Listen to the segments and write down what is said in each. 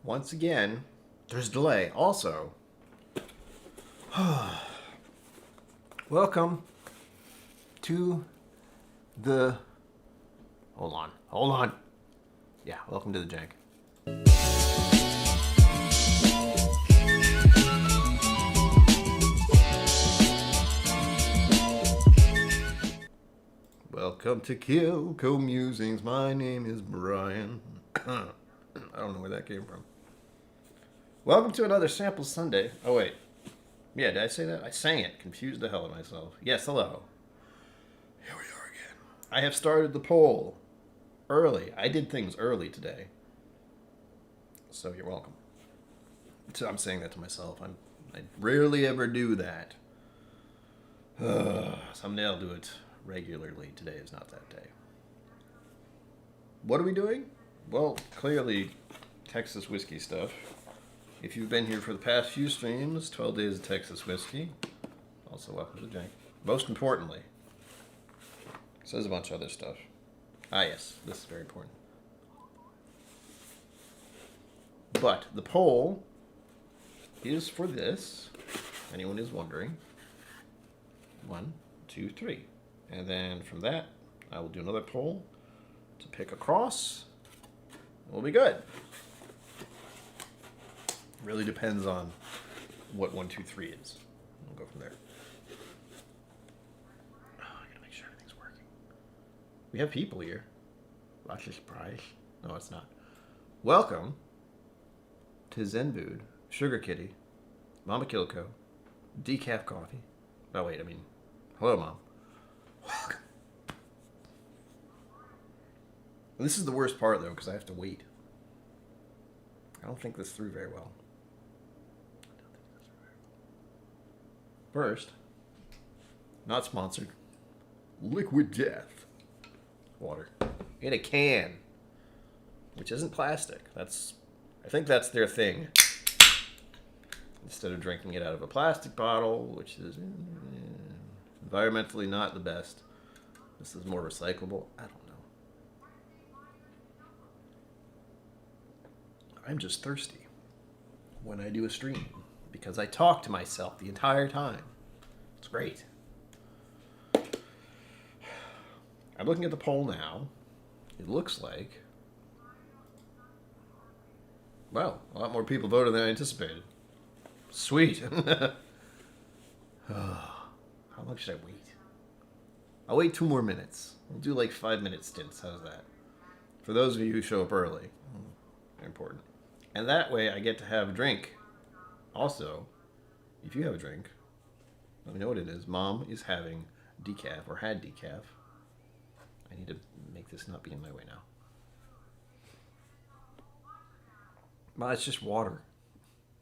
once again, there's delay. Also, welcome to the... Hold on. Yeah, welcome to the jank. Welcome to KillCo Musings. My name is Brian. I don't know where that came from. Welcome to another Sample Sunday. Oh, wait. Yeah, did I say that? I sang it. Confused the hell out of myself. Yes, hello. Here we are again. I have started the poll early. I did things early today. So you're welcome. So I'm saying that to myself. I rarely ever do that. Someday I'll do it regularly. Today is not that day. What are we doing? Well, clearly Texas whiskey stuff. If you've been here for the past few streams, 12 Days of Texas Whiskey. Also, welcome to the jank. Most importantly, says a bunch of other stuff. Ah, yes, this is very important. But the poll is for this. If anyone is wondering. 1, 2, 3. And then from that, I will do another poll to pick a cross. We'll be good. Really depends on what 1, 2, 3 is. We'll go from there. Oh, I gotta make sure everything's working. We have people here. Watch the surprise. No, it's not. Welcome to Zenbood, Sugar Kitty, Mama KillCo, Decaf Coffee. Oh, wait, hello, Mom. Welcome. This is the worst part, though, because I have to wait. I don't think this through very well. First, not sponsored, Liquid Death water in a can, which isn't plastic. I think that's their thing. Instead of drinking it out of a plastic bottle, which is environmentally not the best. This is more recyclable. I don't know. I'm just thirsty when I do a stream because I talk to myself the entire time. It's great. I'm looking at the poll now. It looks like, well, a lot more people voted than I anticipated. Sweet. How long should I wait? I'll wait 2 more minutes. We'll do like 5-minute stints. How's that? For those of you who show up early. Very important. And that way I get to have a drink. Also, if you have a drink, let me know what it is. Mom is having decaf, or had decaf. I need to make this not be in my way now. Well, it's just water.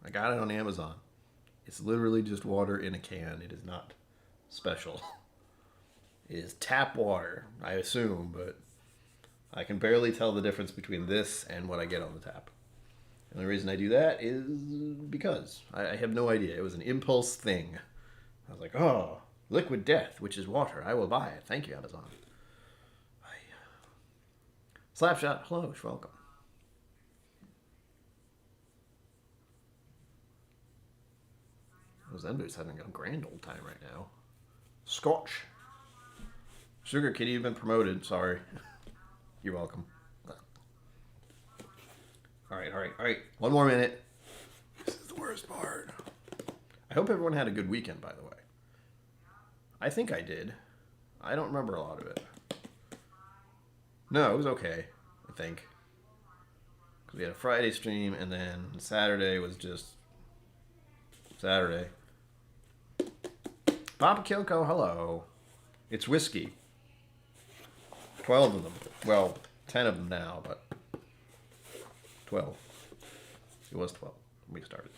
I got it on Amazon. It's literally just water in a can. It is not special. It is tap water, I assume, but I can barely tell the difference between this and what I get on the tap. And the reason I do that is because I have no idea. It was an impulse thing. I was like, oh, Liquid Death, which is water. I will buy it. Thank you, Amazon. Slapshot, hello, welcome. Zenbood's having a grand old time right now. Scotch. Sugar Kitty, you've been promoted. Sorry. You're welcome. All right. 1 more minute. This is the worst part. I hope everyone had a good weekend, by the way. I think I did. I don't remember a lot of it. No, it was okay, I think. Because we had a Friday stream, and then Saturday was just Saturday. Papa KillCo, hello. It's whiskey. 12 of them. Well, 10 of them now, but 12. It was 12 when we started.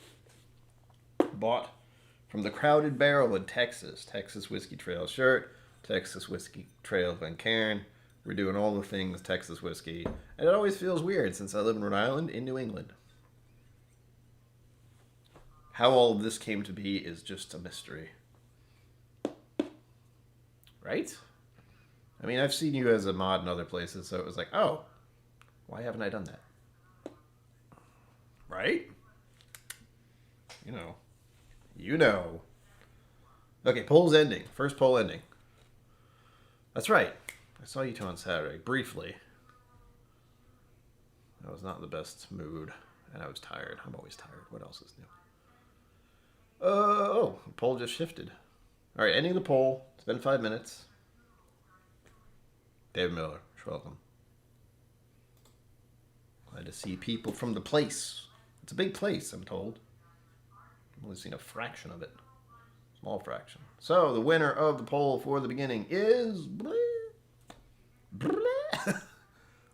Bought from the Crowded Barrel in Texas. Texas Whiskey Trail shirt. Texas Whiskey Trail Glencairn. We're doing all the things Texas whiskey. And it always feels weird since I live in Rhode Island in New England. How all of this came to be is just a mystery. Right? I mean, I've seen you as a mod in other places, so it was like, oh, why haven't I done that? Right? You know. You know. Okay, poll's ending. First poll ending. That's right. I saw you two on Saturday, briefly. I was not in the best mood, and I was tired. I'm always tired. What else is new? The poll just shifted. All right, ending the poll. It's been 5 minutes. David Miller, you're welcome. Glad to see people from the place. It's a big place, I'm told. I've only seen a fraction of it. Small fraction. So, the winner of the poll for the beginning is...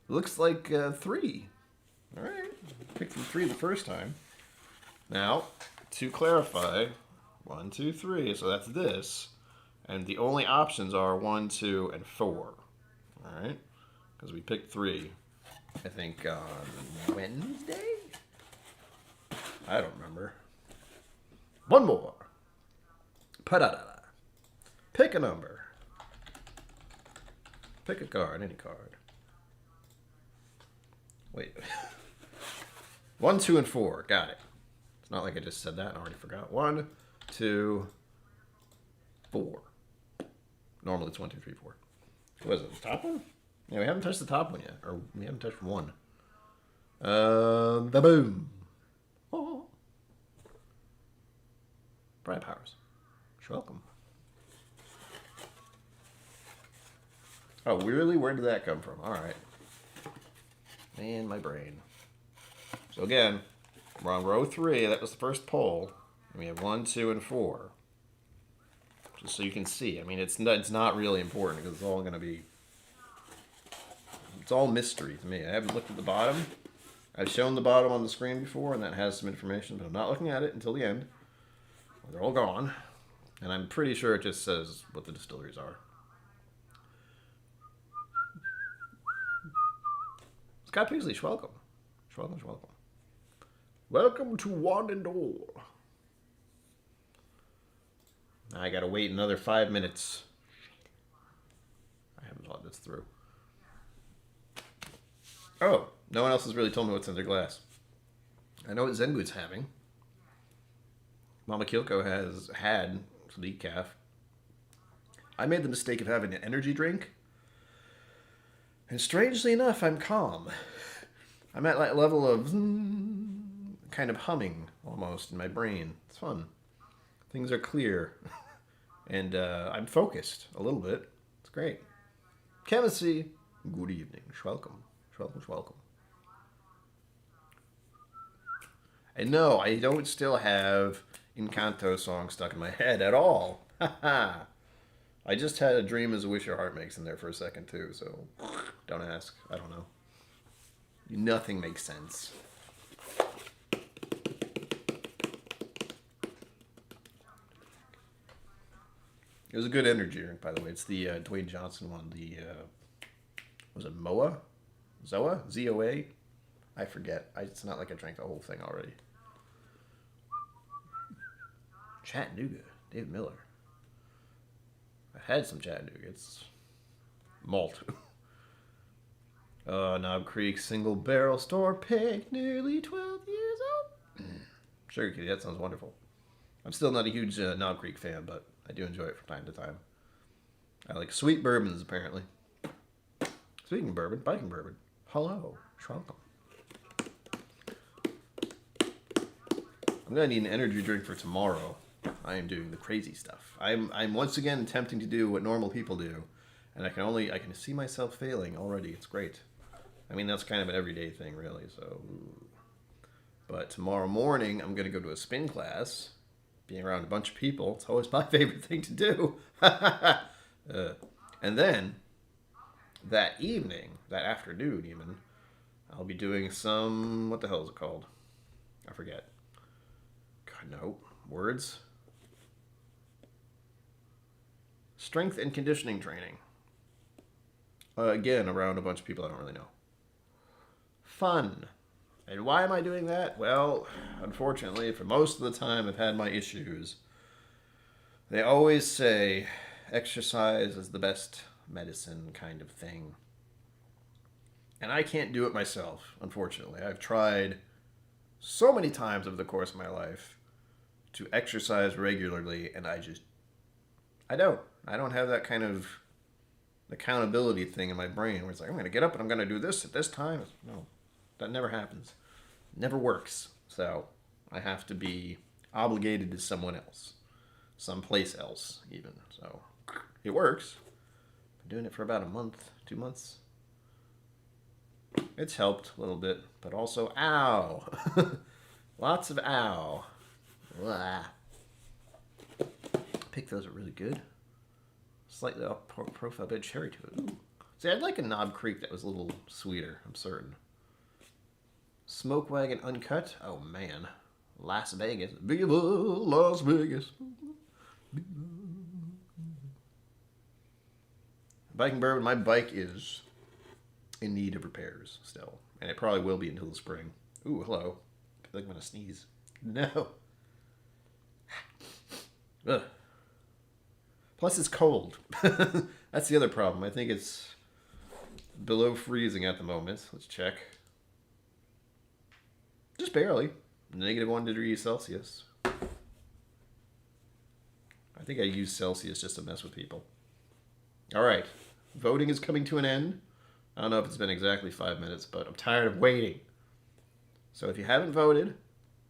Looks like 3. All right. Picked from 3 the first time. Now, to clarify, 1, 2, 3. So that's this. And the only options are 1, 2, and 4. All right? Because we picked 3, I think, on Wednesday? I don't remember. One more. Pa-da-da-da. Pick a number. Pick a card, any card. Wait. 1, 2, and 4. Got it. It's not like I just said that and I already forgot. 1, 2, 4. Normally it's 1, 2, 3, 4. What is it? The top one? Yeah, we haven't touched the top one yet. Or we haven't touched 1. The boom. Oh. Brad Powers. You're welcome. Oh, really? Where did that come from? All right. Man, my brain. So again, we're on row 3. That was the first poll. And we have 1, 2, and 4. Just so you can see. I mean, it's not really important because it's all going to be... It's all mystery to me. I haven't looked at the bottom. I've shown the bottom on the screen before, and that has some information, but I'm not looking at it until the end. They're all gone. And I'm pretty sure it just says what the distilleries are. Scott Peasley, welcome. Welcome. Welcome to One and All. I gotta wait another 5 minutes. I haven't thought this through. Oh, no one else has really told me what's in their glass. I know what Zengood's having. Mama KillCo has had some decaf. I made the mistake of having an energy drink. And strangely enough, I'm calm. I'm at that level of kind of humming almost in my brain. It's fun. Things are clear. And I'm focused a little bit. It's great. Chemistry, good evening. Welcome. And no, I don't still have Encanto song stuck in my head at all. I just had a dream as a wish your heart makes in there for a second too, so don't ask. I don't know. Nothing makes sense. It was a good energy drink, by the way. It's the Dwayne Johnson one. The, was it Moa? Zoa? Z-O-A? I forget. It's not like I drank the whole thing already. Chattanooga. David Miller. I've had some Chattanooga. It's malt. Knob Creek single barrel store pick, nearly 12 years old. Sugar Kitty, that sounds wonderful. I'm still not a huge Knob Creek fan, but I do enjoy it from time to time. I like sweet bourbons, apparently. Speaking of bourbon, biking bourbon. Hello, welcome. I'm gonna need an energy drink for tomorrow. I am doing the crazy stuff. I'm once again attempting to do what normal people do, and I can see myself failing already. It's great. I mean, that's kind of an everyday thing, really. So, but tomorrow morning I'm gonna go to a spin class. Being around a bunch of people, it's always my favorite thing to do. And then that evening, that afternoon even, I'll be doing some, what the hell is it called? I forget. God, no. Words? Strength and conditioning training. Again, around a bunch of people I don't really know. Fun. And why am I doing that? Well, unfortunately, for most of the time I've had my issues. They always say exercise is the best medicine kind of thing. And I can't do it myself, unfortunately. I've tried so many times over the course of my life to exercise regularly, and I don't have that kind of accountability thing in my brain where it's like, I'm going to get up and I'm going to do this at this time. No, that never happens. It never works. So I have to be obligated to someone else, someplace else even. So it works. Been doing it for about a month, 2 months. It's helped a little bit, but also ow. Lots of ow. Blah. Pick those are really good. Slightly off profile, bit cherry to it. Ooh. See, I'd like a Knob Creek that was a little sweeter, I'm certain. Smoke Wagon Uncut. Oh, man. Las Vegas. Viva Las Vegas. Biking bourbon. My bike is in need of repairs still. And it probably will be until the spring. Ooh, hello. I feel like I'm going to sneeze. No. Ugh. Plus, it's cold. That's the other problem. I think it's below freezing at the moment. Let's check. Just barely. -1 degree Celsius. I think I use Celsius just to mess with people. All right. Voting is coming to an end. I don't know if it's been exactly 5 minutes, but I'm tired of waiting. So if you haven't voted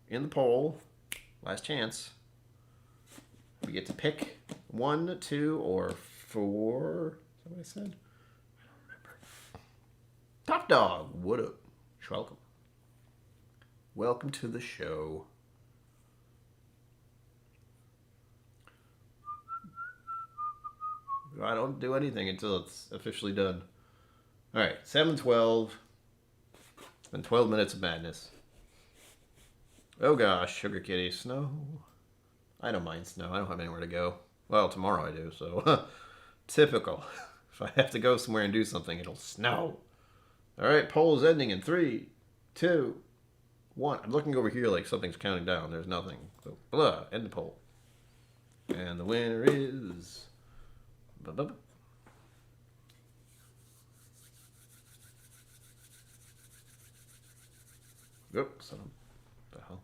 in the poll, last chance, we get to pick 1, 2, or 4. Is that what I said? I don't remember. Top Dog, what up? Welcome. Welcome to the show. I don't do anything until it's officially done. All right, 7:12. It's been 12 minutes of madness. Oh gosh, Sugar Kitty, snow. I don't mind snow. I don't have anywhere to go. Well, tomorrow I do, so typical. If I have to go somewhere and do something, it'll snow. All right, poll is ending in 3, 2, 1. I'm looking over here like something's counting down. There's nothing. So, blah, end the poll. And the winner is... Oops, son of the hell.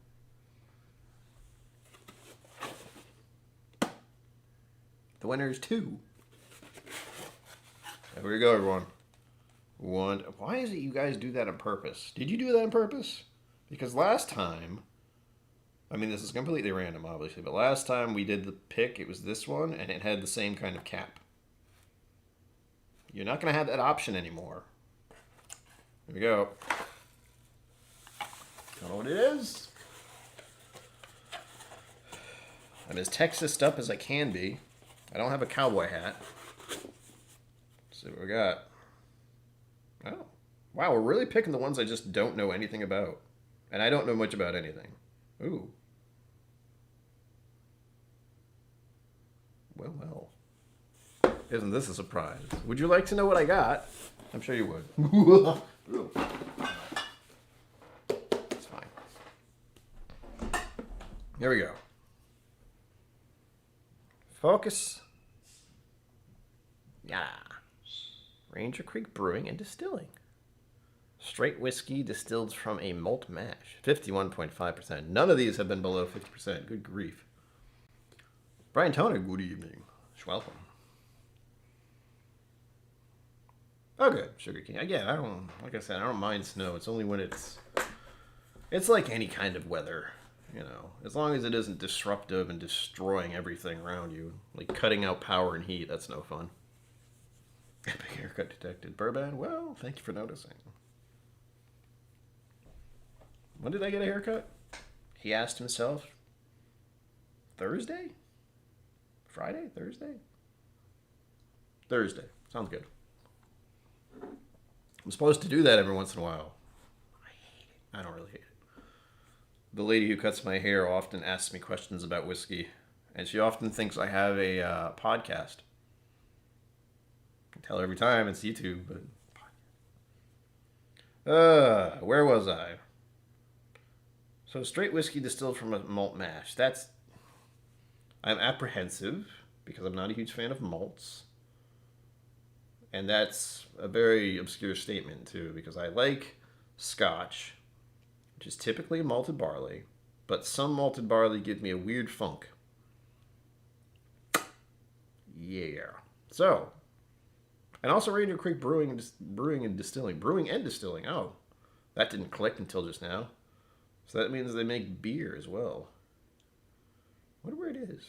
The winner is 2. There we go, everyone. 1. Why is it you guys do that on purpose? Did you do that on purpose? Because last time, I mean, this is completely random, obviously, but last time we did the pick, it was this one, and it had the same kind of cap. You're not going to have that option anymore. Here we go. Don't know what it is. I'm as Texased up as I can be. I don't have a cowboy hat. Let's see what we got. Oh. Wow, we're really picking the ones I just don't know anything about. And I don't know much about anything. Ooh. Well. Isn't this a surprise? Would you like to know what I got? I'm sure you would. It's fine. Here we go. Focus. Yeah. Ranger Creek Brewing and Distilling. Straight whiskey distilled from a malt mash. 51.5%. None of these have been below 50%. Good grief. Brian Toner, good evening. Welcome. Oh, good. Sugar King. Again, like I said, I don't mind snow. It's only when it's like any kind of weather, you know. As long as it isn't disruptive and destroying everything around you. Like cutting out power and heat, that's no fun. Epic haircut detected. Bourbon, well, thank you for noticing. When did I get a haircut? He asked himself. Thursday? Friday? Thursday? Thursday. Sounds good. I'm supposed to do that every once in a while. I hate it. I don't really hate it. The lady who cuts my hair often asks me questions about whiskey, and she often thinks I have a podcast. I tell her every time it's YouTube, but... where was I? So straight whiskey distilled from a malt mash. I'm apprehensive because I'm not a huge fan of malts. And that's a very obscure statement, too, because I like Scotch. which is typically malted barley, but some malted barley give me a weird funk. Yeah. So, and also Ranger Creek Brewing and Distilling. Brewing and Distilling. Oh, that didn't click until just now. So that means they make beer as well. I wonder where it is.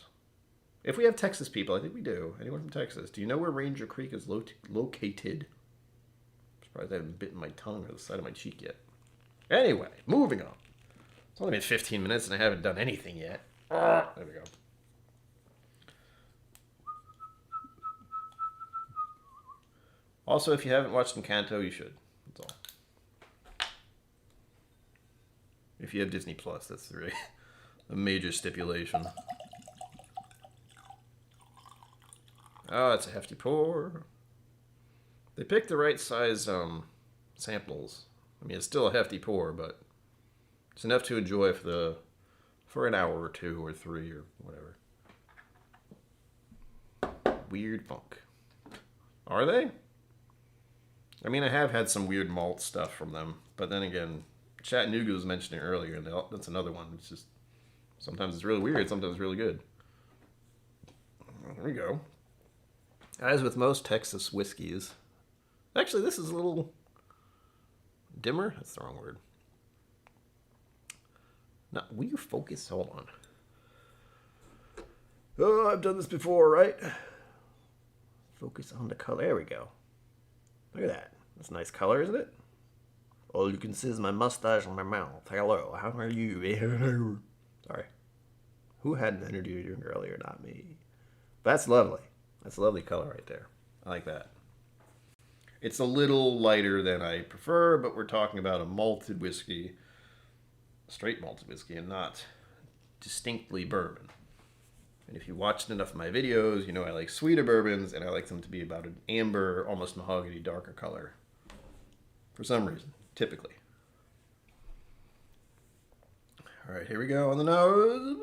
If we have Texas people, I think we do. Anyone from Texas? Do you know where Ranger Creek is located? I'm surprised I haven't bitten my tongue or the side of my cheek yet. Anyway, moving on. It's only been 15 minutes and I haven't done anything yet. There we go. Also, if you haven't watched Encanto, you should. That's all. If you have Disney Plus, that's really a major stipulation. Oh, it's a hefty pour. They picked the right size samples. I mean, it's still a hefty pour, but it's enough to enjoy for an hour or two or three or whatever. Weird funk. Are they? I mean, I have had some weird malt stuff from them, but then again, Chattanooga was mentioning earlier, and that's another one. It's just, sometimes it's really weird, sometimes it's really good. There we go. As with most Texas whiskeys, actually this is a little dimmer. That's the wrong word. Now, will you focus? Hold on. Oh, I've done this before, right? Focus on the color. There we go. Look at that. That's a nice color, isn't it? All you can see is my mustache and my mouth. Hello, how are you? Sorry. Who had an energy drink earlier? Not me. That's lovely. That's a lovely color right there. I like that. It's a little lighter than I prefer, but we're talking about a malted whiskey, straight malted whiskey, and not distinctly bourbon. And if you watched enough of my videos, you know I like sweeter bourbons, and I like them to be about an amber, almost mahogany, darker color. For some reason, typically. All right, here we go on the nose.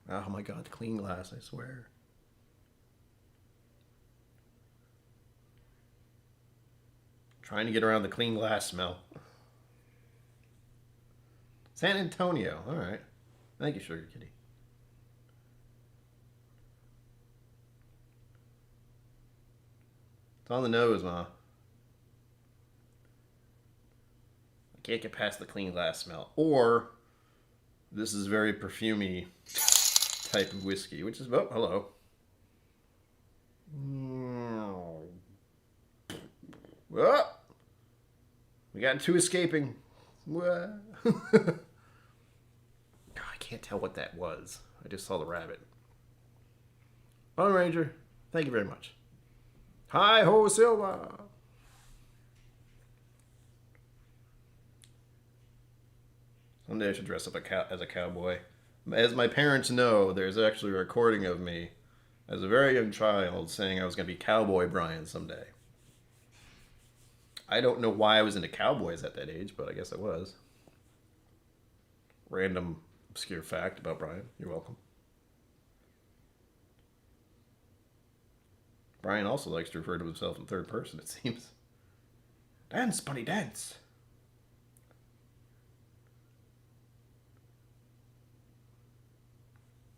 Oh my God, clean glass, I swear. Trying to get around the clean glass smell. San Antonio, all right. Thank you, Sugar Kitty. It's on the nose, Ma. I can't get past the clean glass smell. Or this is very perfumey type of whiskey, which is, oh, hello. Oh, we got two escaping. God, I can't tell what that was. I just saw the rabbit. Lone Ranger, thank you very much. Hi ho, Silva. Someday I should dress up as a cowboy. As my parents know, there's actually a recording of me as a very young child saying I was going to be Cowboy Brian someday. I don't know why I was into cowboys at that age, but I guess I was. Random obscure fact about Brian. You're welcome. Brian also likes to refer to himself in third person, it seems. Dance, bunny, dance.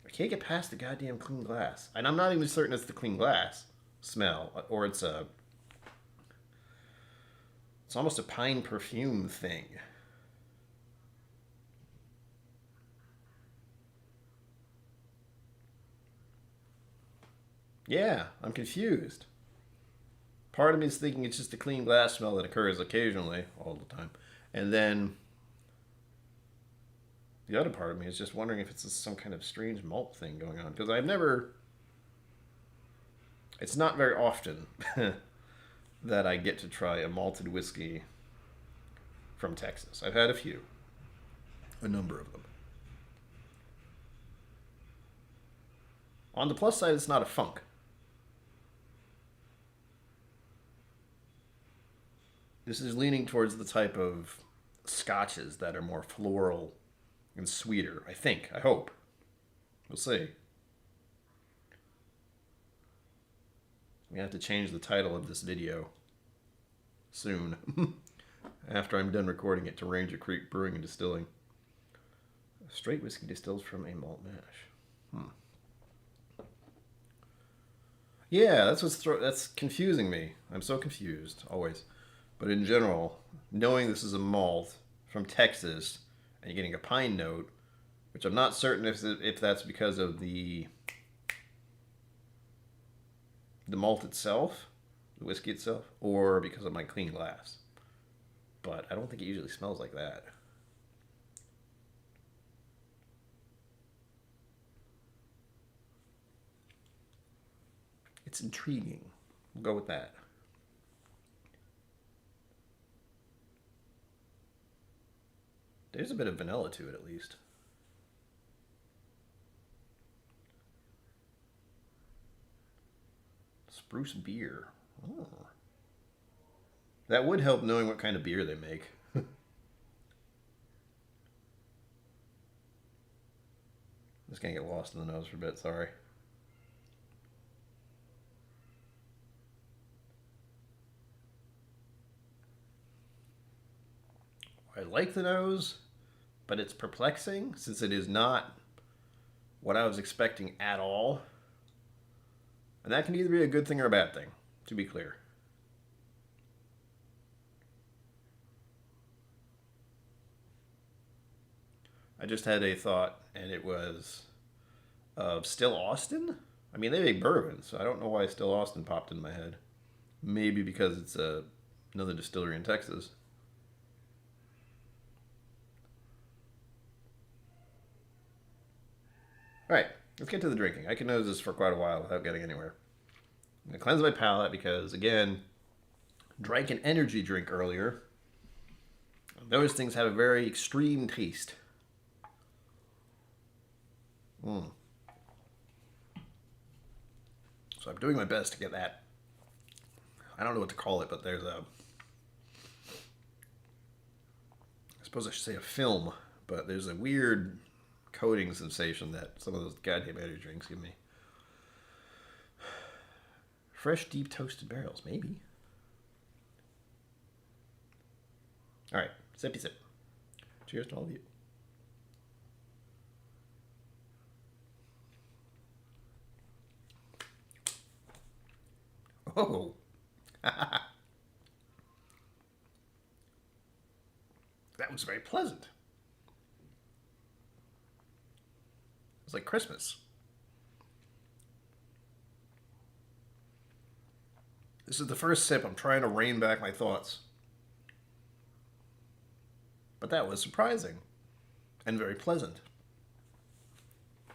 I can't get past the goddamn clean glass. And I'm not even certain it's the clean glass smell, or it's almost a pine perfume thing. Yeah, I'm confused. Part of me is thinking it's just a clean glass smell that occurs occasionally, all the time. And then the other part of me is just wondering if it's some kind of strange malt thing going on. Because it's not very often that I get to try a malted whiskey from Texas. I've had a number of them. On the plus side, it's not a funk. This is leaning towards the type of scotches that are more floral and sweeter, I think. I hope. We'll see. We have to change the title of this video soon. after I'm done recording it to Ranger Creek Brewing and Distilling. Straight whiskey distilled from a malt mash. Yeah, that's confusing me. I'm so confused always. But in general, knowing this is a malt from Texas and you're getting a pine note, which I'm not certain if that's because of the malt itself, the whiskey itself, or because of my clean glass. But I don't think it usually smells like that. It's intriguing. We'll go with that. There's a bit of vanilla to it, at least. Spruce beer. Oh. That would help knowing what kind of beer they make. Just gonna get lost in the nose for a bit, sorry. I like the nose, but it's perplexing since it is not what I was expecting at all. And that can either be a good thing or a bad thing, to be clear. I just had a thought, and it was of Still Austin. I mean, they make bourbon, so I don't know why Still Austin popped in my head. Maybe because it's another distillery in Texas. All right, let's get to the drinking. I can nose this for quite a while without getting anywhere. I'm going to cleanse my palate because, again, drank an energy drink earlier. Those things have a very extreme taste. So I'm doing my best to get that. I don't know what to call it, but there's I suppose I should say a film, but there's a weird coating sensation that some of those goddamn energy drinks give me. Fresh, deep toasted barrels, maybe. All right, sippy sip. Cheers to all of you. Oh. That was very pleasant. It's like Christmas. This is the first sip. I'm trying to rein back my thoughts. But that was surprising and very pleasant.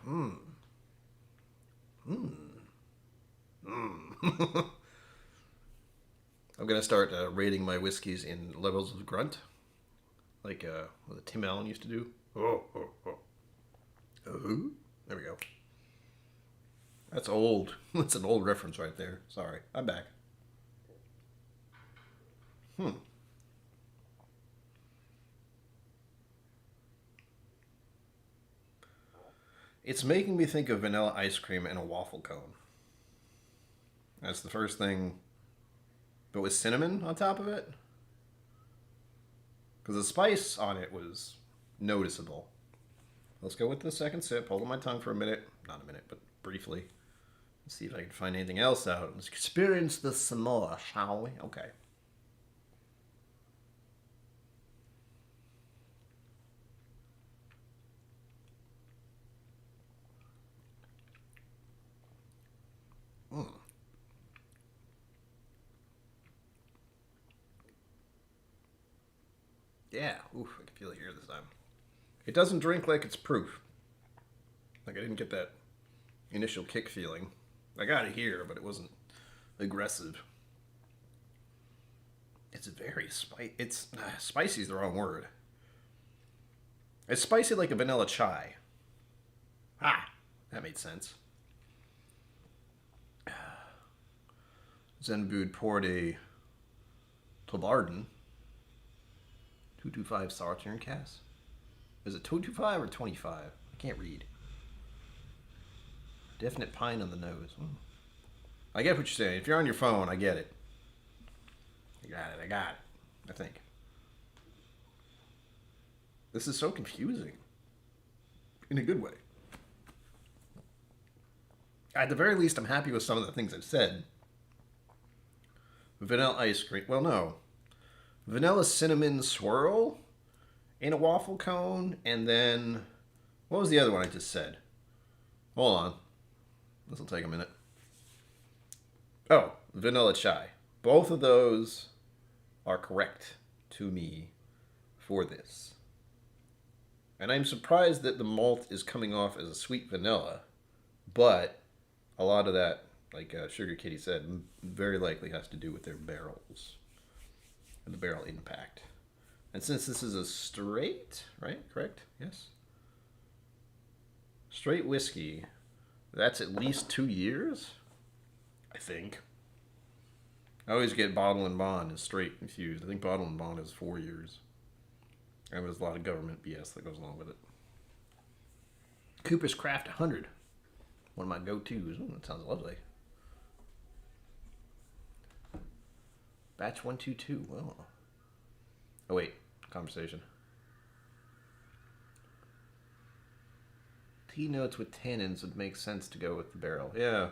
I'm going to start rating my whiskeys in levels of grunt, like what Tim Allen used to do. Oh. There we go. That's old. That's an old reference right there. Sorry. I'm back. It's making me think of vanilla ice cream and a waffle cone. That's the first thing. But with cinnamon on top of it? Because the spice on it was noticeable. Let's go with the second sip. Hold on my tongue for a minute. Not a minute, but briefly. Let's see if I can find anything else out. Let's experience this some more, shall we? Okay. Yeah, oof, I can feel it here this time. It doesn't drink like it's proof. Like I didn't get that initial kick feeling. I got it here, but it wasn't aggressive. It's very spicy. It's spicy is the wrong word. It's spicy like a vanilla chai. That made sense. Zenbood poured a Tobardon 225 Sauternes cask. Is it 225 or 25? I can't read. Definite pine on the nose. I get what you're saying. If you're on your phone, I get it. I got it. I think. This is so confusing. In a good way. At the very least, I'm happy with some of the things I've said. Vanilla ice cream. Well, no. Vanilla cinnamon swirl in a waffle cone. And then, what was the other one I just said? Hold on. This will take a minute. Oh, vanilla chai. Both of those are correct to me for this. And I'm surprised that the malt is coming off as a sweet vanilla, but a lot of that, like Sugar Kitty said, very likely has to do with their barrels and the barrel impact. And since this is a straight, right? Correct? Yes. Straight whiskey, that's at least 2 years, I think. I always get bottle and bond and straight confused. I think bottle and bond is 4 years. And there's a lot of government BS that goes along with it. Cooper's Craft 100. One of my go-tos. Ooh, that sounds lovely. Batch 122. Well. Oh, wait. Conversation. Tea notes with tannins would make sense to go with the barrel. Yeah.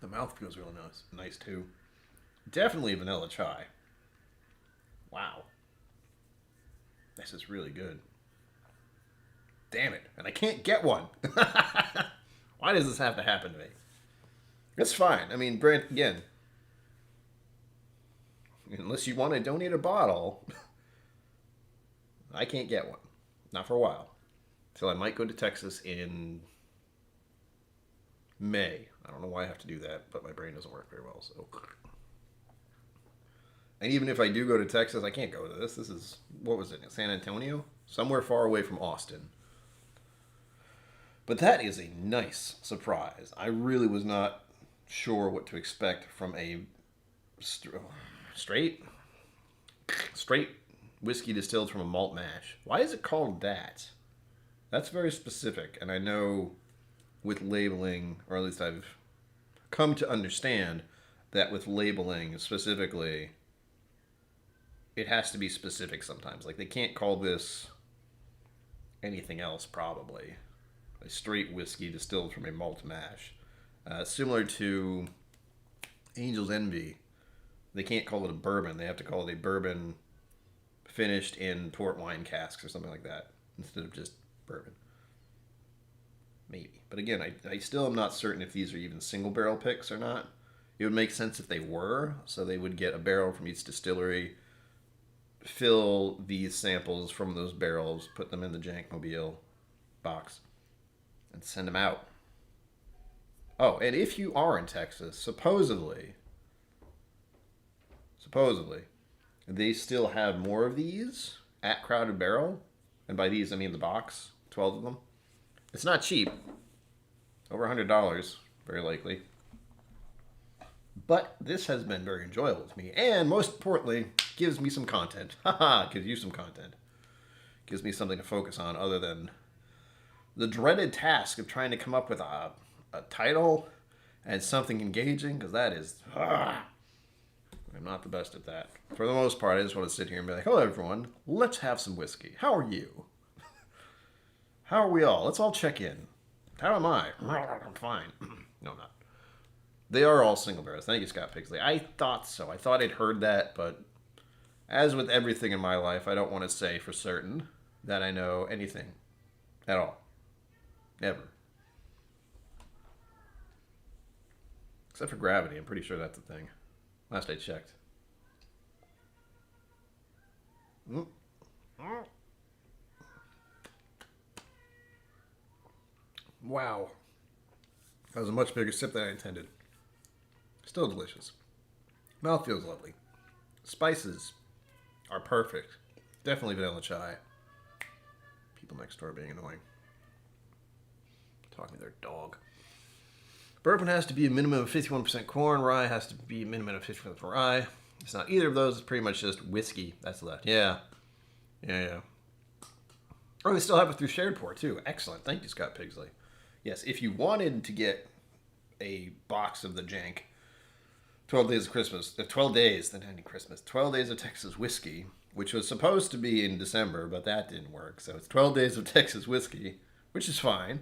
The mouth feels really nice too. Definitely vanilla chai. Wow. This is really good. Damn it. And I can't get one. Why does this have to happen to me? It's fine. I mean, Brent, again, unless you want to donate a bottle, I can't get one. Not for a while. So I might go to Texas in May. I don't know why I have to do that, but my brain doesn't work very well. So, and even if I do go to Texas, I can't go to this. This is, what was it, San Antonio? Somewhere far away from Austin. But that is a nice surprise. I really was not sure what to expect from a straight whiskey distilled from a malt mash. Why is it called that? That's very specific, and I know with labeling, or at least I've come to understand that with labeling specifically, it has to be specific sometimes. Like, they can't call this anything else, probably. A straight whiskey distilled from a malt mash. Similar to Angel's Envy, they can't call it a bourbon. They have to call it a bourbon finished in port wine casks or something like that, instead of just bourbon. Maybe. But again, I still am not certain if these are even single barrel picks or not. It would make sense if they were, so they would get a barrel from each distillery, fill these samples from those barrels, put them in the Jankmobile box, and send them out. Oh, and if you are in Texas, supposedly, they still have more of these at Crowded Barrel. And by these, I mean the box, 12 of them. It's not cheap. Over $100, very likely. But this has been very enjoyable to me. And most importantly, gives me some content. Haha, gives you some content. Gives me something to focus on other than the dreaded task of trying to come up with a title and something engaging, because that is... I'm not the best at that. For the most part, I just want to sit here and be like, hello, everyone. Let's have some whiskey. How are you? How are we all? Let's all check in. How am I? I'm fine. No, I'm not. They are all single barrels. Thank you, Scott Pixley. I thought so. I thought I'd heard that, but as with everything in my life, I don't want to say for certain that I know anything at all. Never. Except for gravity. I'm pretty sure that's a thing. Last I checked. Wow. That was a much bigger sip than I intended. Still delicious. Mouth feels lovely. Spices are perfect. Definitely vanilla chai. People next door being annoying. Talking to their dog. Bourbon has to be a minimum of 51% corn. Rye has to be a minimum of 50% rye. It's not either of those. It's pretty much just whiskey that's left. Yeah. Oh, they still have it through shared pour, too. Excellent. Thank you, Scott Pigsley. Yes, if you wanted to get a box of the jank, 12 Days of Christmas, 12 days, the 90 Christmas, 12 Days of Texas Whiskey, which was supposed to be in December, but that didn't work. So it's 12 Days of Texas Whiskey, which is fine.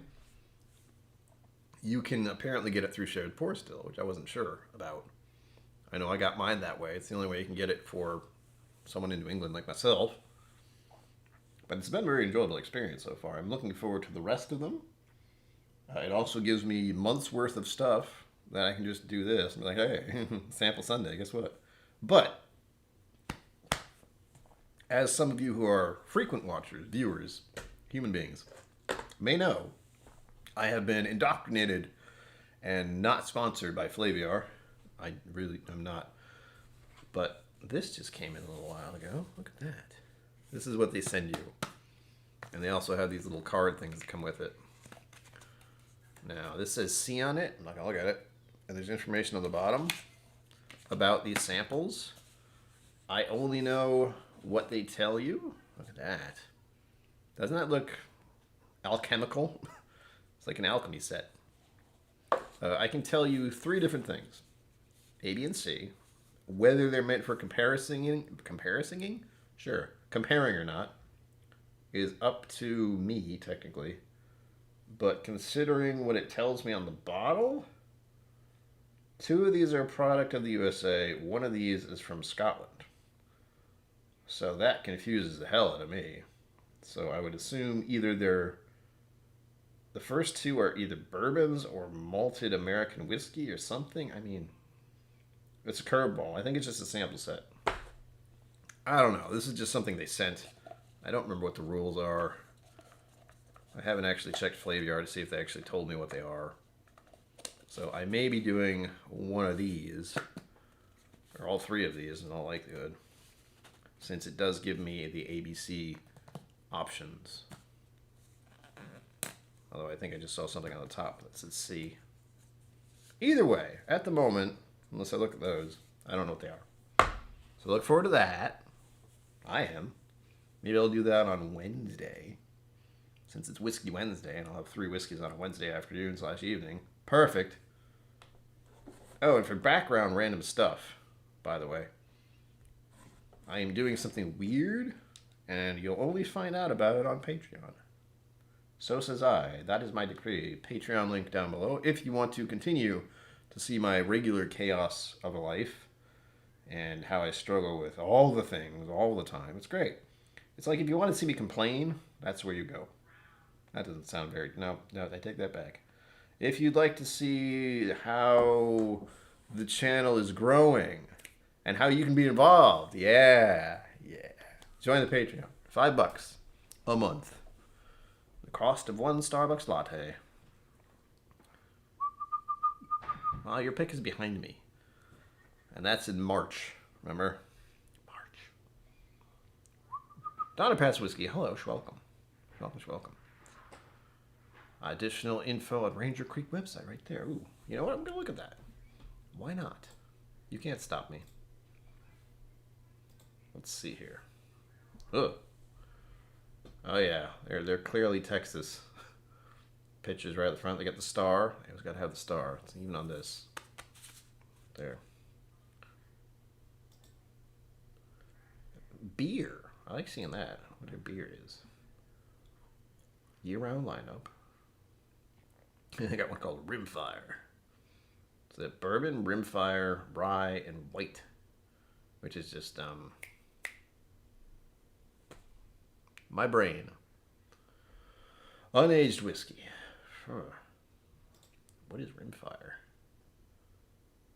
You can apparently get it through Shared Pour still, which I wasn't sure about. I know I got mine that way. It's the only way you can get it for someone in New England like myself. But it's been a very enjoyable experience so far. I'm looking forward to the rest of them. It also gives me months worth of stuff that I can just do this and be like, hey, sample Sunday, guess what? But as some of you who are frequent watchers, viewers, human beings, may know, I have been indoctrinated and not sponsored by Flaviar. I really am not. But this just came in a little while ago. Look at that. This is what they send you. And they also have these little card things that come with it. Now, this says C on it. I'm not going to look at it. And there's information on the bottom about these samples. I only know what they tell you. Look at that. Doesn't that look alchemical? It's like an alchemy set. I can tell you 3 different things. A, B, and C. Whether they're meant for comparing? Sure. Comparing or not is up to me, technically. But considering what it tells me on the bottle, 2 of these are a product of the USA. 1 of these is from Scotland. So that confuses the hell out of me. So I would assume either the first 2 are either bourbons or malted American whiskey or something. I mean, it's a curveball. I think it's just a sample set. I don't know. This is just something they sent. I don't remember what the rules are. I haven't actually checked Flaviar to see if they actually told me what they are. So I may be doing 1 of these, or all 3 of these in all likelihood, since it does give me the ABC options. Although I think I just saw something on the top that says C. Either way, at the moment, unless I look at those, I don't know what they are. So look forward to that. I am. Maybe I'll do that on Wednesday, since it's Whiskey Wednesday, and I'll have 3 whiskeys on a Wednesday afternoon/evening. Perfect. Oh, and for background random stuff, by the way, I am doing something weird, and you'll only find out about it on Patreon. So says I. That is my decree. Patreon link down below if you want to continue to see my regular chaos of a life and how I struggle with all the things all the time. It's great. It's like if you want to see me complain, that's where you go. That doesn't sound very... No, I take that back. If you'd like to see how the channel is growing and how you can be involved, yeah. Join the Patreon. $5 a month. The cost of 1 Starbucks latte. Well, your pick is behind me. And that's in March. Remember? March. Donna Pass Whiskey. Hello, welcome. Welcome. Additional info at Ranger Creek website right there. Ooh, you know what? I'm going to look at that. Why not? You can't stop me. Let's see here. Ugh. Oh yeah, they're clearly Texas. Pictures right at the front. They got the star. They always got to have the star. It's even on this. There. Beer. I like seeing that. What their beer is. Year-round lineup. They got one called Rimfire. It's a bourbon, Rimfire, rye, and white, which is just my brain. Unaged whiskey. What is Rimfire?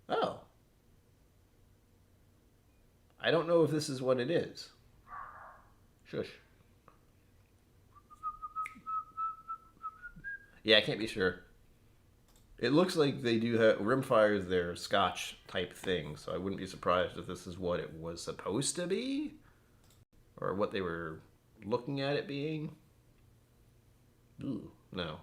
Oh. I don't know if this is what it is. Shush. Yeah, I can't be sure. It looks like they do have... Rimfire is their Scotch type thing, so I wouldn't be surprised if this is what it was supposed to be. Or what they were looking at it being. Ooh, no.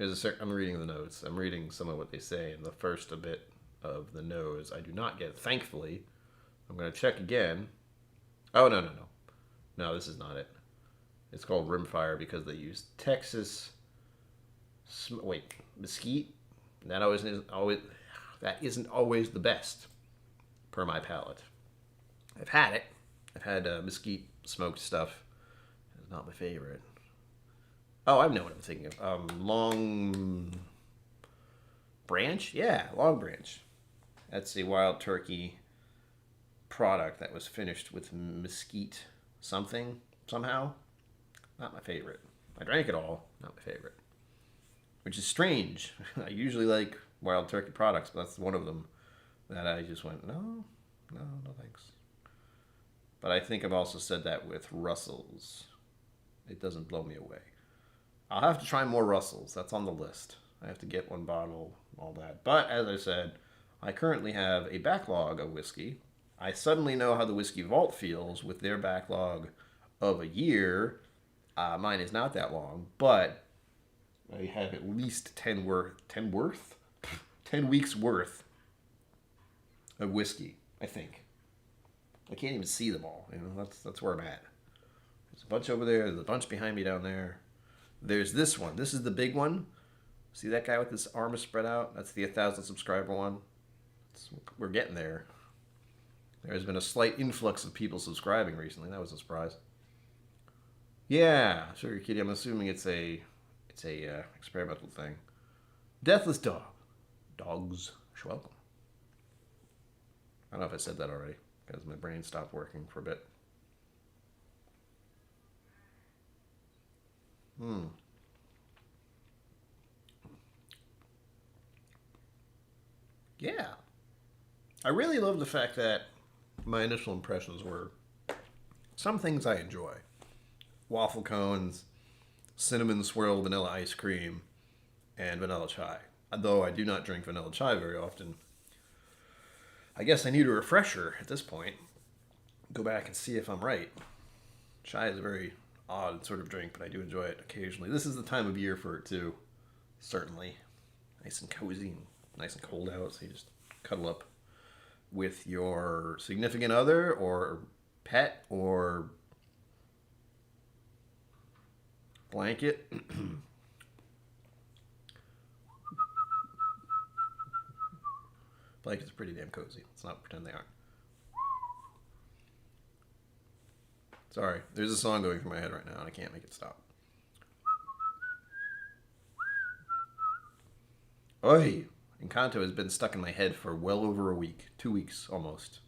I'm reading the notes. I'm reading some of what they say in the first bit of the nose. I do not get, thankfully. I'm going to check again. Oh, no. No, this is not it. It's called Rimfire because they use Texas Wait, mesquite. That isn't always the best, per my palate. I've had it. I've had mesquite smoked stuff. It's not my favorite. Oh, I know what I'm thinking of. Long Branch? Yeah, Long Branch. That's a wild turkey product that was finished with mesquite something, somehow. Not my favorite. I drank it all. Not my favorite. Which is strange. I usually like wild turkey products, but that's one of them that I just went, no, no thanks. But I think I've also said that with Russell's. It doesn't blow me away. I'll have to try more Russells. That's on the list. I have to get one bottle, all that. But as I said, I currently have a backlog of whiskey. I suddenly know how the Whiskey Vault feels with their backlog of a year. Mine is not that long, but I have at least 10 weeks worth of whiskey, I think. I can't even see them all. You know, that's where I'm at. There's a bunch over there. There's a bunch behind me down there. There's this one. This is the big one. See that guy with his arms spread out? That's the 1,000 subscriber one. We're getting there. There's been a slight influx of people subscribing recently. That was a surprise. Yeah, sure, Kitty. I'm assuming it's a experimental thing. Deathless Dog. Dogs. You're welcome. I don't know if I said that already because my brain stopped working for a bit. Yeah. I really love the fact that my initial impressions were some things I enjoy. Waffle cones, cinnamon swirl vanilla ice cream, and vanilla chai. Though I do not drink vanilla chai very often. I guess I need a refresher at this point. Go back and see if I'm right. Chai is a very odd sort of drink, but I do enjoy it occasionally. This is the time of year for it too, certainly. Nice and cozy and nice and cold out, so you just cuddle up with your significant other or pet or blanket. Blankets are pretty damn cozy. Let's not pretend they aren't. Sorry, there's a song going through my head right now and I can't make it stop. Oi! Encanto has been stuck in my head for well over a week. 2 weeks, almost.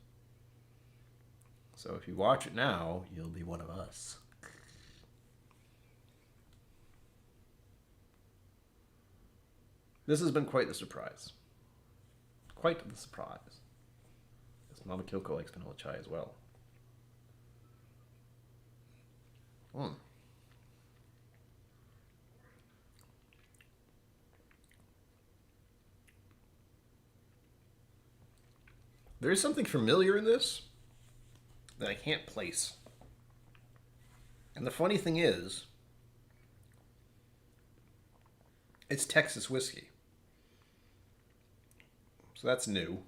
So if you watch it now, you'll be one of us. This has been quite the surprise. Quite the surprise. Because Mama KillCo likes vanilla chai as well. There is something familiar in this that I can't place. And the funny thing is, it's Texas whiskey. So that's new.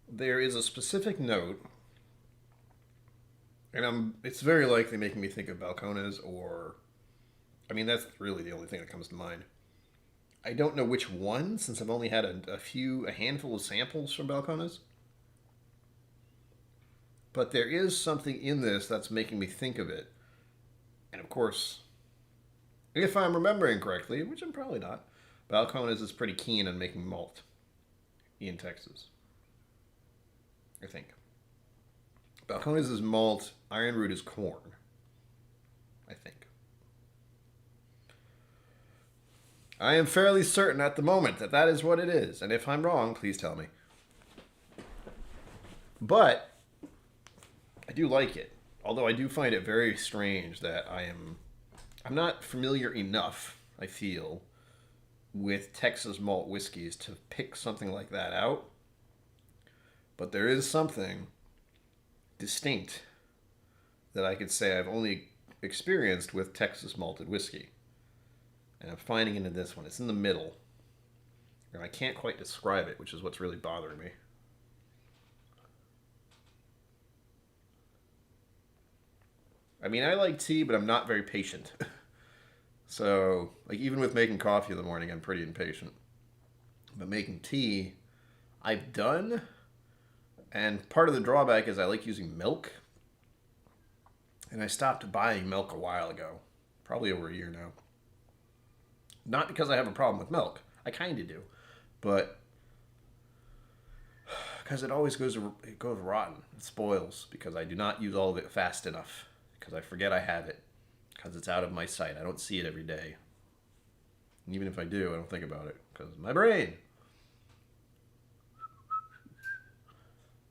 There is a specific note, and it's very likely making me think of Balcones or... I mean, that's really the only thing that comes to mind. I don't know which one, since I've only had a handful of samples from Balcones. But there is something in this that's making me think of it. And of course, if I'm remembering correctly, which I'm probably not, Balcones is pretty keen on making malt in Texas. I think. Balcones is malt, Iron Root is corn. I think. I am fairly certain at the moment that that is what it is. And if I'm wrong, please tell me. But I do like it. Although I do find it very strange that I'm not familiar enough, I feel, with Texas malt whiskeys to pick something like that out. But there is something distinct that I could say I've only experienced with Texas malted whiskey. And I'm finding it in this one. It's in the middle. And I can't quite describe it, which is what's really bothering me. I mean, I like tea, but I'm not very patient. So, like, even with making coffee in the morning, I'm pretty impatient. But making tea, I've done. And part of the drawback is I like using milk. And I stopped buying milk a while ago. Probably over a year now. Not because I have a problem with milk. I kind of do. But because it always goes rotten. It spoils because I do not use all of it fast enough. Because I forget I have it. Because it's out of my sight. I don't see it every day. And even if I do, I don't think about it. Because my brain.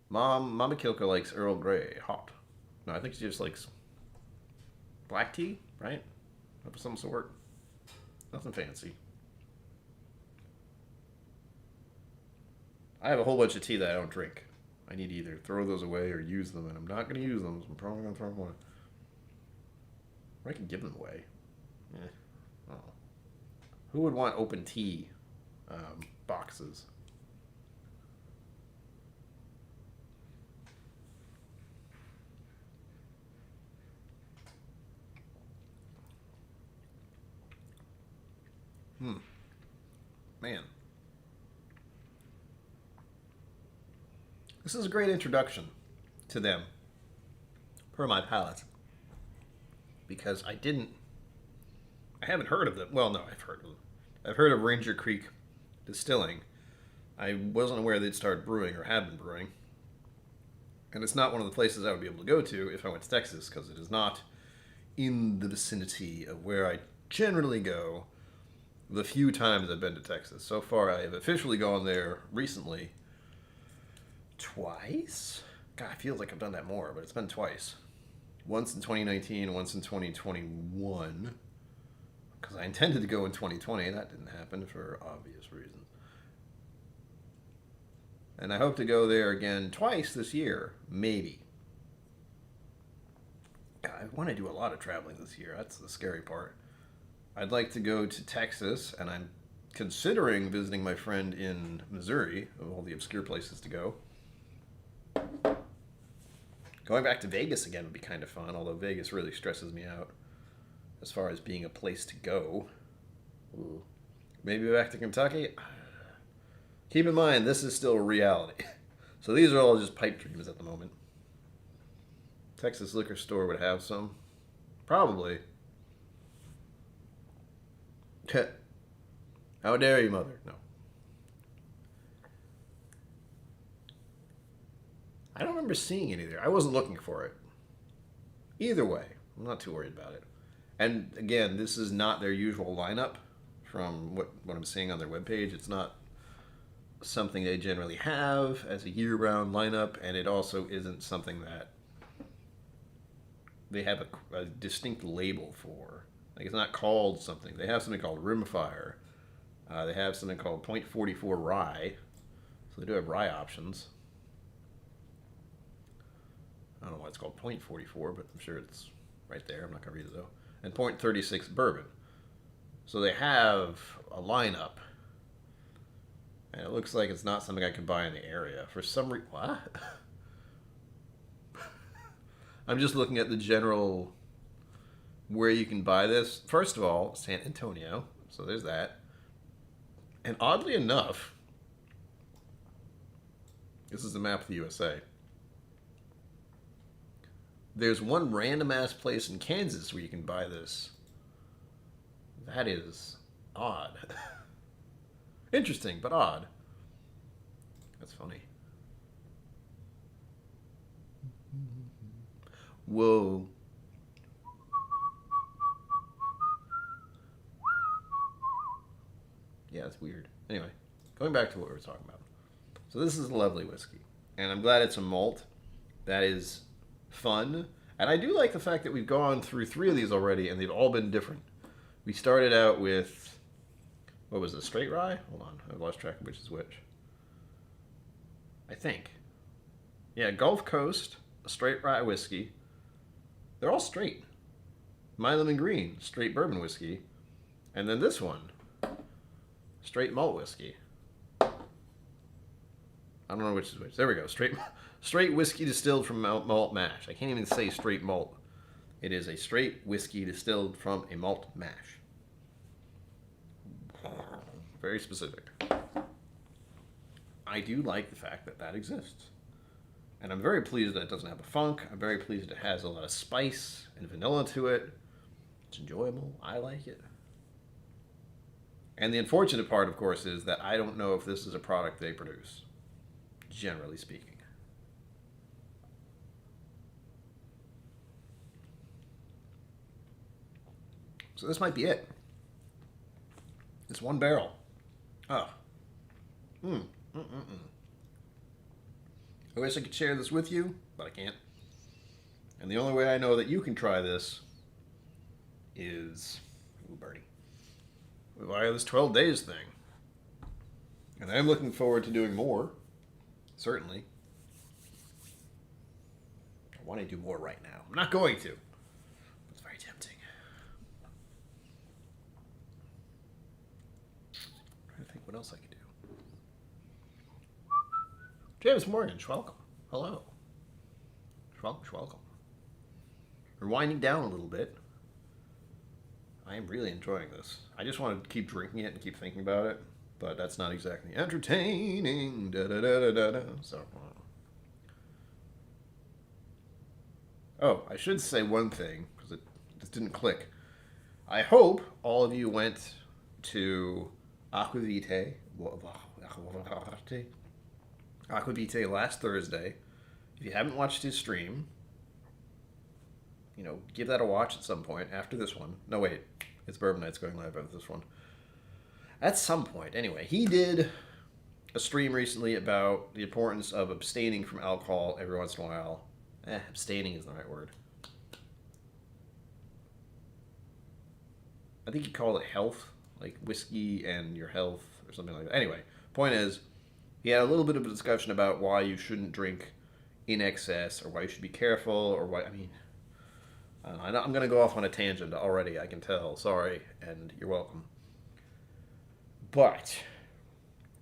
Mama KillCo likes Earl Grey hot. No, I think she just likes black tea, right? Of some sort. Nothing fancy. I have a whole bunch of tea that I don't drink. I need to either throw those away or use them, and I'm not going to use them, so I'm probably going to throw them away. Or I can give them away. Oh. Who would want open tea boxes? Man. This is a great introduction to them, per my palate. Because I haven't heard of them. Well, no, I've heard of them. I've heard of Ranger Creek Distilling. I wasn't aware they'd started brewing or have been brewing. And it's not one of the places I would be able to go to if I went to Texas, because it is not in the vicinity of where I generally go the few times I've been to Texas. So far, I have officially gone there recently twice. God, it feels like I've done that more, but it's been twice. Once in 2019, once in 2021. Because I intended to go in 2020. That didn't happen for obvious reasons. And I hope to go there again twice this year. Maybe. God, I want to do a lot of traveling this year. That's the scary part. I'd like to go to Texas, and I'm considering visiting my friend in Missouri, of all the obscure places to go. Going back to Vegas again would be kind of fun, although Vegas really stresses me out as far as being a place to go. Ooh. Maybe back to Kentucky. Keep in mind, this is still reality. So these are all just pipe dreams at the moment. Texas liquor store would have some. Probably. How dare you, mother? No. I don't remember seeing any there. I wasn't looking for it. Either way, I'm not too worried about it. And again, this is not their usual lineup from what I'm seeing on their webpage. It's not something they generally have as a year-round lineup, and it also isn't something that they have a distinct label for. Like, it's not called something. They have something called Rimfire. They have something called .44 Rye. So they do have rye options. I don't know why it's called .44, but I'm sure it's right there. I'm not going to read it, though. And .36 Bourbon. So they have a lineup. And it looks like it's not something I can buy in the area. For some reason... What? I'm just looking at the general... where you can buy this. First of all, San Antonio. So there's that. And oddly enough... This is the map of the USA. There's one random-ass place in Kansas where you can buy this. That is odd. Interesting, but odd. That's funny. Whoa. Yeah, it's weird. Anyway, going back to what we were talking about. So this is a lovely whiskey. And I'm glad it's a malt. That is fun. And I do like the fact that we've gone through 3 of these already, and they've all been different. We started out with, what was it, straight rye? Hold on, I've lost track of which is which. I think. Yeah, Gulf Coast, a straight rye whiskey. They're all straight. My Lemon Green, straight bourbon whiskey. And then this one, straight malt whiskey. I don't know which is which. There we go. Straight whiskey distilled from malt mash. I can't even say straight malt. It is a straight whiskey distilled from a malt mash. very specific. I do like the fact that that exists. And I'm very pleased that it doesn't have a funk. I'm very pleased it has a lot of spice and vanilla to it. It's enjoyable. I like it. And the unfortunate part, of course, is that I don't know if this is a product they produce, generally speaking. So this might be it. It's one barrel. Oh. I wish I could share this with you, but I can't. And the only way I know that you can try this is, ooh, Bernie, via this 12 days thing. And I'm looking forward to doing more, certainly. I want to do more right now. I'm not going to. It's very tempting. I'm trying to think what else I could do. James Morgan, welcome. Hello. Welcome. We're winding down a little bit. I am really enjoying this. I just want to keep drinking it and keep thinking about it, but that's not exactly entertaining. So, oh, I should say one thing because it just didn't click. I hope all of you went to Aquavitae last Thursday. If you haven't watched his stream, give that a watch at some point after this one. No, wait. It's Bourbon Nights going live after this one. At some point. Anyway, he did a stream recently about the importance of abstaining from alcohol every once in a while. Abstaining is the right word. I think he called it health, like whiskey and your health or something like that. Anyway, point is, he had a little bit of a discussion about why you shouldn't drink in excess or why you should be careful or why, I'm going to go off on a tangent already, I can tell. Sorry, and you're welcome. But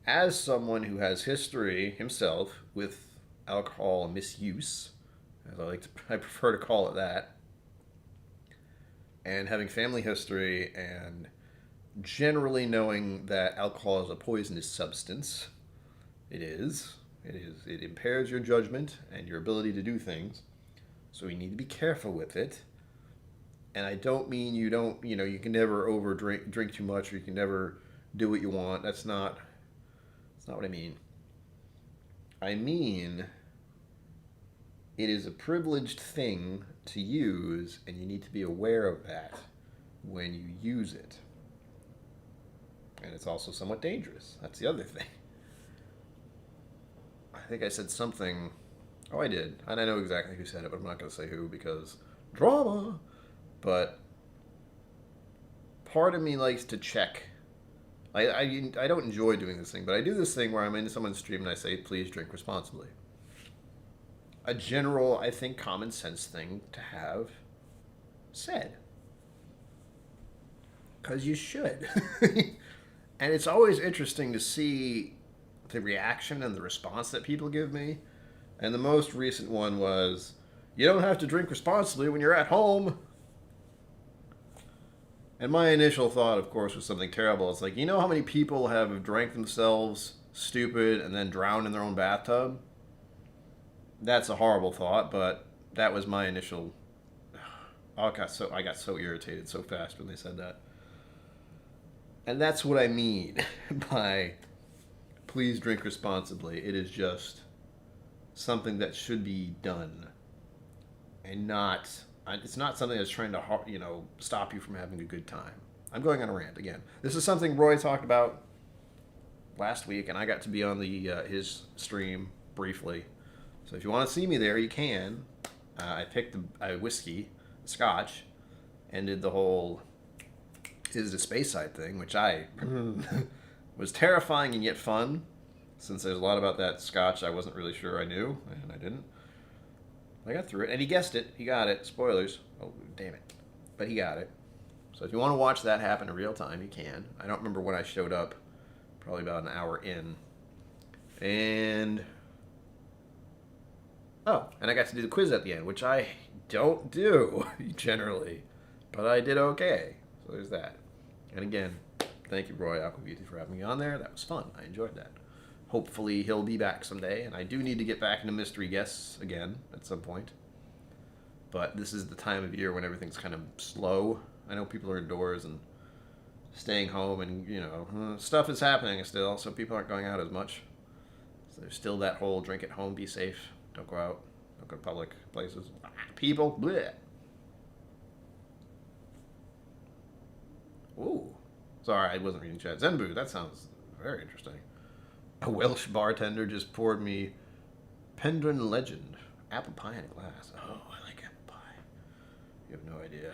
as someone who has history himself with alcohol misuse, as I prefer to call it that, and having family history and generally knowing that alcohol is a poisonous substance, it impairs your judgment and your ability to do things, so you need to be careful with it. And I don't mean you can never drink too much, or you can never do what you want. That's not what I mean. I mean, it is a privileged thing to use, and you need to be aware of that when you use it. And it's also somewhat dangerous. That's the other thing. I think I said something. Oh, I did. And I know exactly who said it, but I'm not going to say who because drama. But part of me likes to check. I don't enjoy doing this thing, but I do this thing where I'm in someone's stream and I say, please drink responsibly. A general, I think, common sense thing to have said. Because you should. And it's always interesting to see the reaction and the response that people give me. And the most recent one was, you don't have to drink responsibly when you're at home. And my initial thought, of course, was something terrible. It's like, you know how many people have drank themselves stupid and then drowned in their own bathtub? That's a horrible thought, but that was my initial... I got so irritated so fast when they said that. And that's what I mean by please drink responsibly. It is just something that should be done and not... It's not something that's trying to, stop you from having a good time. I'm going on a rant again. This is something Roy talked about last week, and I got to be on his stream briefly. So if you want to see me there, you can. I picked a whiskey, Scotch, and did the whole is it a space side thing, which I was terrifying and yet fun, since there's a lot about that Scotch I wasn't really sure I knew, and I didn't. I got through it, and he guessed it. He got it. Spoilers. Oh, damn it. But he got it. So if you want to watch that happen in real time, you can. I don't remember when I showed up. Probably about an hour in. And... oh, and I got to do the quiz at the end, which I don't do, generally. But I did okay. So there's that. And again, Thank you, Roy Aquavitti, for having me on there. That was fun. I enjoyed that. Hopefully he'll be back someday, and I do need to get back into mystery guests again at some point. But this is the time of year when everything's kind of slow. I know people are indoors and staying home, and, you know, stuff is happening still, so people aren't going out as much. So there's still that whole drink at home, be safe, don't go out, don't go to public places. People, bleh. Ooh. Sorry, I wasn't reading chat. Zenbu, that sounds very interesting. A Welsh bartender just poured me Pendrin Legend. Apple pie in a glass. Oh, I like apple pie. You have no idea.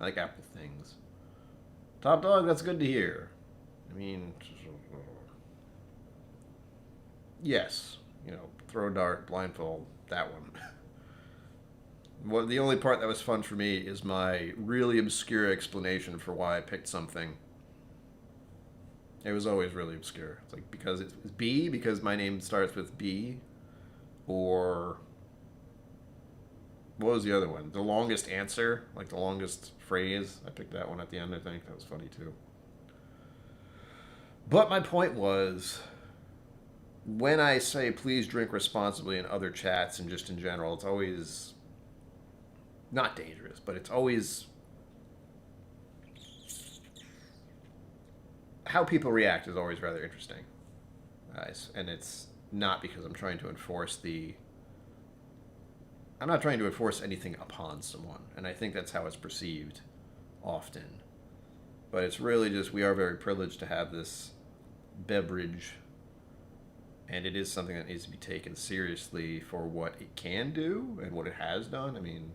I like apple things. Top dog, that's good to hear. I mean, yes. You know, throw a dart, blindfold, that one. Well, the only part that was fun for me is my really obscure explanation for why I picked something. It was always really obscure. It's like, because it's B, because my name starts with B, or what was the other one? The longest answer, like the longest phrase. I picked that one at the end, I think. That was funny, too. But my point was, when I say please drink responsibly in other chats and just in general, it's always not dangerous, but it's always how people react is always rather interesting. And it's not because I'm trying to enforce I'm not trying to enforce anything upon someone, and I think that's how it's perceived often. But it's really just, we are very privileged to have this beverage, and it is something that needs to be taken seriously for what it can do and what it has done. I mean,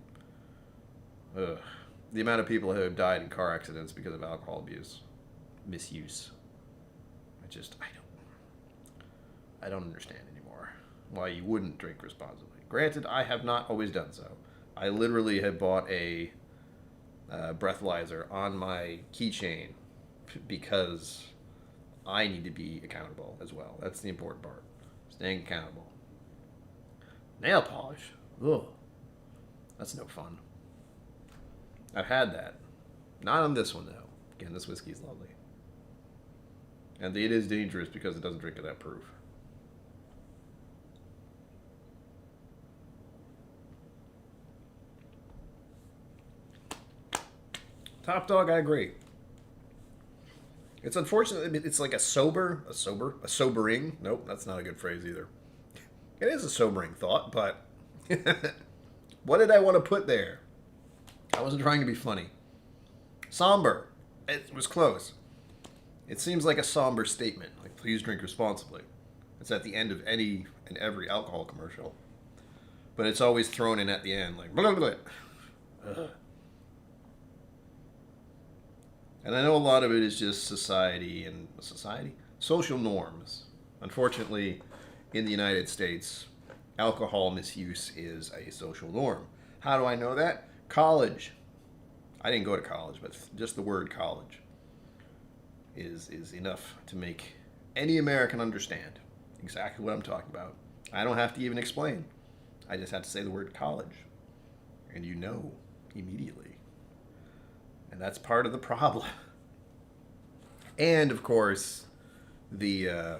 the amount of people who have died in car accidents because of alcohol abuse, misuse. I don't understand anymore why you wouldn't drink responsibly. Granted, I have not always done so. I literally have bought a breathalyzer on my keychain because I need to be accountable as well. That's the important part. Staying accountable. Nail polish. Ugh. That's no fun. I've had that. Not on this one, though. Again, this whiskey is lovely. And it is dangerous because it doesn't drink at that proof. Top dog, I agree. It's unfortunate. It's like a sobering. Nope, that's not a good phrase either. It is a sobering thought, but what did I want to put there? I wasn't trying to be funny. Somber. It was close. It seems like a somber statement, like please drink responsibly. It's at the end of any and every alcohol commercial. But it's always thrown in at the end, like blah, blah, blah. And I know a lot of it is just social norms. Unfortunately, in the United States, alcohol misuse is a social norm. How do I know that? College. I didn't go to college, but just the word college is enough to make any American understand exactly what I'm talking about. I don't have to even explain. I just have to say the word college, and you know immediately. And that's part of the problem. And, of course, I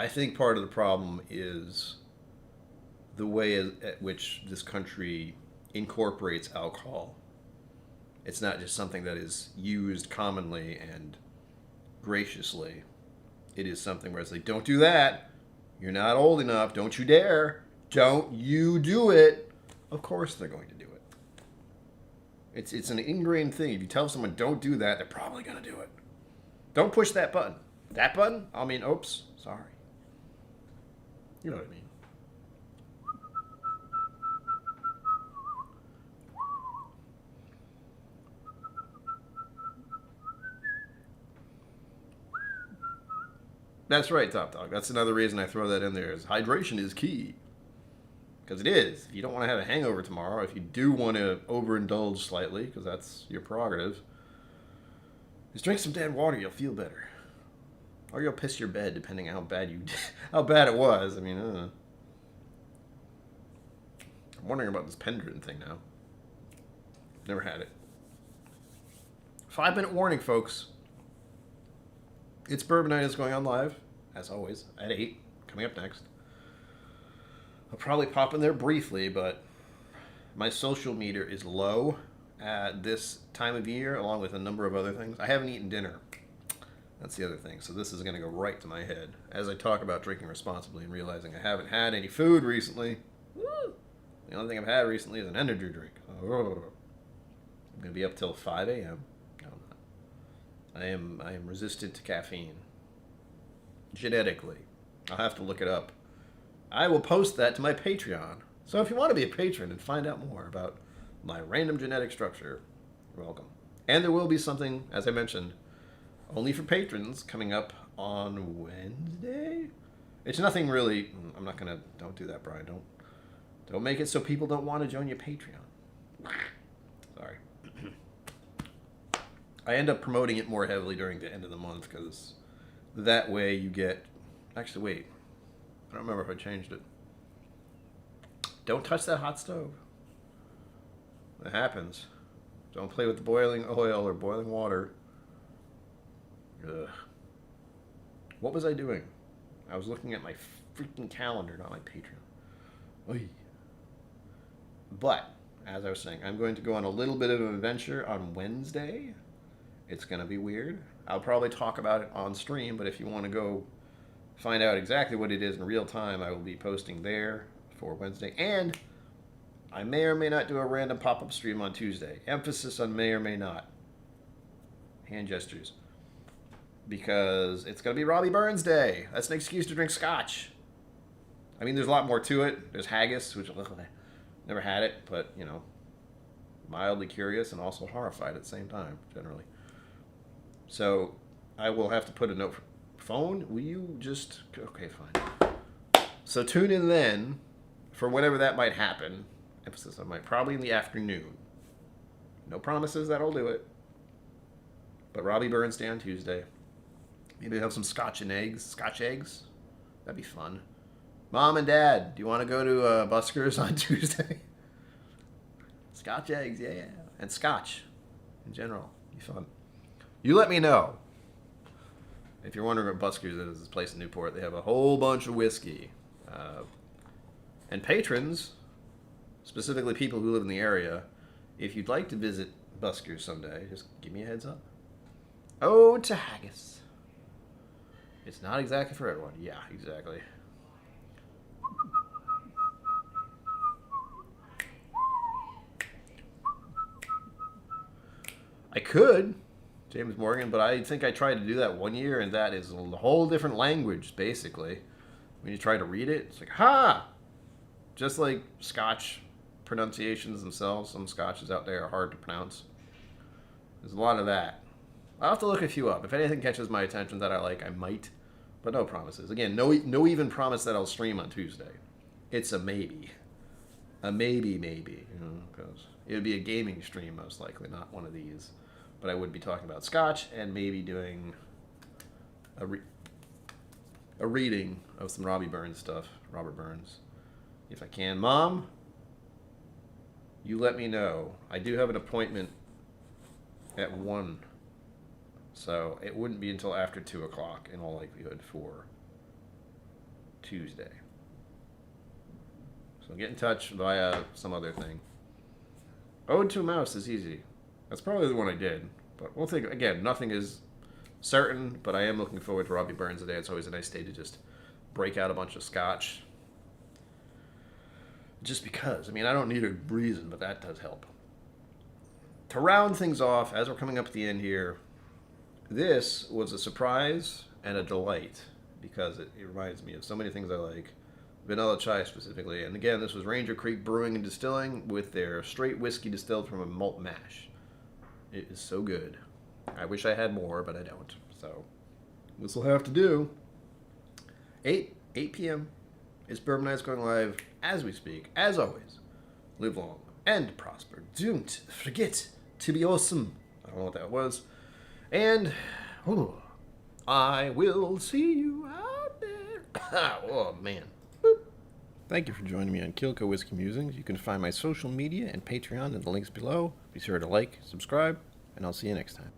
think part of the problem is the way at which this country incorporates alcohol. It's not just something that is used commonly and graciously. It is something where it's like, don't do that. You're not old enough. Don't you dare. Don't you do it. Of course they're going to do it. It's an ingrained thing. If you tell someone don't do that, they're probably going to do it. Don't push that button. That button? I mean, oops, sorry. You know what I mean. That's right, Top Dog. That's another reason I throw that in there is hydration is key. Because it is. If you don't want to have a hangover tomorrow, if you do want to overindulge slightly, because that's your prerogative, just drink some dead water. You'll feel better. Or you'll piss your bed, depending on how bad it was. I mean, I'm wondering about this Pendrin thing now. Never had it. 5-minute warning, folks. It's Bourbon Night is going on live, as always, at 8, coming up next. I'll probably pop in there briefly, but my social meter is low at this time of year, along with a number of other things. I haven't eaten dinner. That's the other thing. So this is going to go right to my head as I talk about drinking responsibly and realizing I haven't had any food recently. Woo! The only thing I've had recently is an energy drink. I'm going to be up till 5 a.m. No, I'm not. I am resistant to caffeine. Genetically. I'll have to look it up. I will post that to my Patreon. So if you want to be a patron and find out more about my random genetic structure, you're welcome. And there will be something, as I mentioned, only for patrons coming up on Wednesday. It's nothing really. I'm not gonna. Don't do that, Brian. Don't make it so people don't want to join your Patreon. Sorry. I end up promoting it more heavily during the end of the month because that way you get. Actually, wait. I don't remember if I changed it. Don't touch that hot stove. That happens. Don't play with the boiling oil or boiling water. Ugh. What was I doing? I was looking at my freaking calendar, not my Patreon. Oy. But, as I was saying, I'm going to go on a little bit of an adventure on Wednesday. It's going to be weird. I'll probably talk about it on stream, but if you want to go find out exactly what it is in real time, I will be posting there for Wednesday. And I may or may not do a random pop-up stream on Tuesday. Emphasis on may or may not. Hand gestures. Because it's going to be Robbie Burns Day. That's an excuse to drink Scotch. I mean, there's a lot more to it. There's haggis, which never had it, but, you know, mildly curious and also horrified at the same time, generally. So I will have to put a note for phone. Will you just... Okay, fine. So tune in then for whenever that might happen. Emphasis on might. Probably in the afternoon. No promises that I'll do it. But Robbie Burns Day on Tuesday. Maybe have some Scotch and eggs. Scotch eggs? That'd be fun. Mom and Dad, do you want to go to Buskers on Tuesday? Scotch eggs, yeah. And Scotch in general. Be fun. You let me know. If you're wondering what Buskers is, this place in Newport, they have a whole bunch of whiskey. And patrons, specifically people who live in the area, if you'd like to visit Buskers someday, just give me a heads up. Ode to haggis. It's not exactly for everyone. Yeah, exactly. I could, James Morgan, but I think I tried to do that one year, and that is a whole different language, basically. When you try to read it, it's like, ha! Just like Scotch pronunciations themselves. Some Scotches out there are hard to pronounce. There's a lot of that. I'll have to look a few up. If anything catches my attention that I like, I might. But no promises. Again, no even promise that I'll stream on Tuesday. It's a maybe. A maybe, because it would be a gaming stream, most likely, not one of these. But I would be talking about Scotch and maybe doing a reading of some Robbie Burns stuff. Robert Burns. If I can. Mom, you let me know. I do have an appointment at 1. So it wouldn't be until after 2 o'clock in all likelihood for Tuesday. So get in touch via some other thing. Ode to a Mouse is easy. That's probably the one I did. But we'll think, again, nothing is certain, but I am looking forward to Robbie Burns Day. It's always a nice day to just break out a bunch of Scotch. Just because. I mean, I don't need a reason, but that does help. To round things off, as we're coming up at the end here, this was a surprise and a delight because it reminds me of so many things I like. Vanilla chai specifically. And again, this was Ranger Creek Brewing and Distilling with their straight whiskey distilled from a malt mash. It is so good. I wish I had more, but I don't. So this will have to do. 8 p.m. It's Bourbon Nights going live as we speak. As always, live long and prosper. Don't forget to be awesome. I don't know what that was. And I will see you out there. Oh, man. Boop. Thank you for joining me on KillCo Whiskey Musings. You can find my social media and Patreon in the links below. Be sure to like, subscribe, and I'll see you next time.